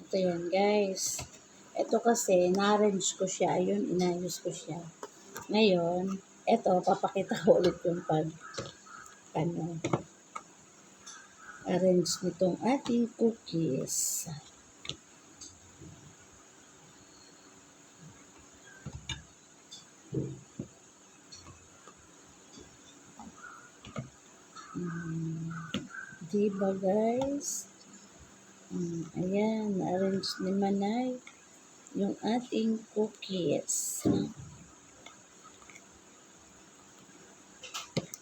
Ito yan, guys. Ito kasi, na-arrange ko siya. Ayun, inayos ko siya. Ngayon, ito, papakita ko ulit yung arrange nitong ating cookies. Diba, guys? Ayan, na-arrange ni Manay yung ating cookies.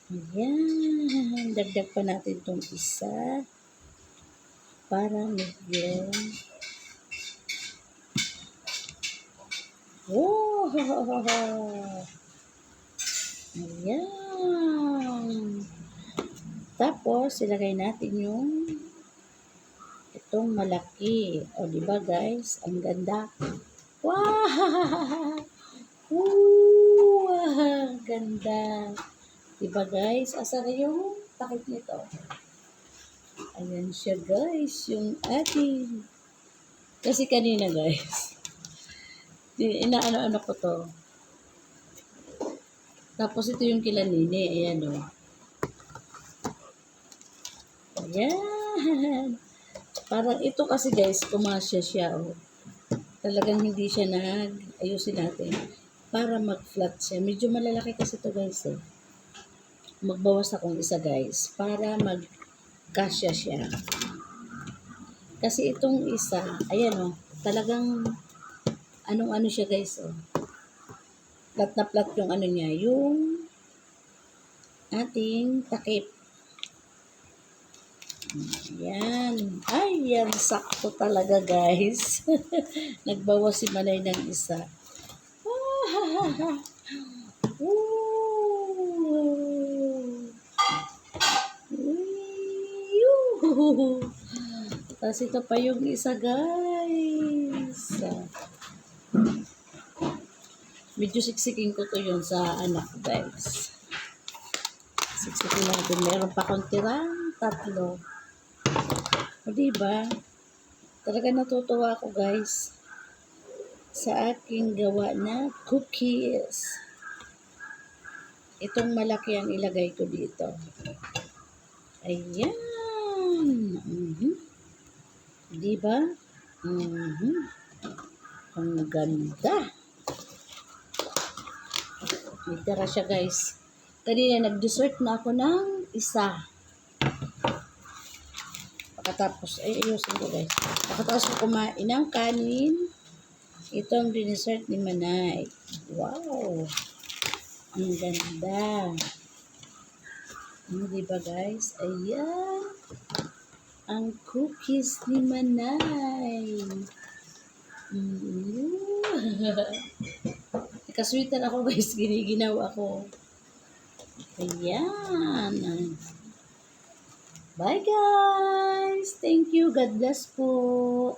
Ayan, dagdag pa natin itong isa para medyo ayan. Tapos, ilagay natin yung itong malaki. O, diba, guys? Ang ganda. Wow! Wow! Ganda. Diba, guys? Asa na yung takip nito? Ayan siya, guys. Yung ating. Kasi kanina, guys, inaano-ano ko to. Tapos ito yung kila Nini. Ayan, o. Ayan. Parang ito kasi, guys, kumasya siya, o. Talagang hindi siya ayusin natin para mag-flat siya. Medyo malalaki kasi to, guys, eh. Magbawas akong isa, guys, para magkasya siya. Kasi itong isa, ayan, o. Talagang anong-ano siya, guys, o. Flat na flat yung ano niya, yung ating takip. Ayan. Ay, yan. Sakto talaga, guys. Nagbawas si Manay ng isa. Tapos ito pa yung isa, guys. Medyo siksikin ko to yun sa anak, guys. Siksikin natin. Meron pa kong tirang 3. O, diba? Talaga natutuwa ako, guys, sa aking gawa na cookies. Itong malaki ang ilagay ko dito. Ayan. Diba? Ang ganda. May tira siya, guys. Kanina nag-dessert na ako ng isa. Pagkatapos, ayusin ko, guys. Pagkatapos ko kumain ng kanin, itong dessert ni Manay. Wow! Ang ganda. Diba, guys? Ayan. Ang cookies ni Manay. Kasweetan ako, guys. Giniginaw ako. Ayan. Bye, guys. Thank you. God bless po.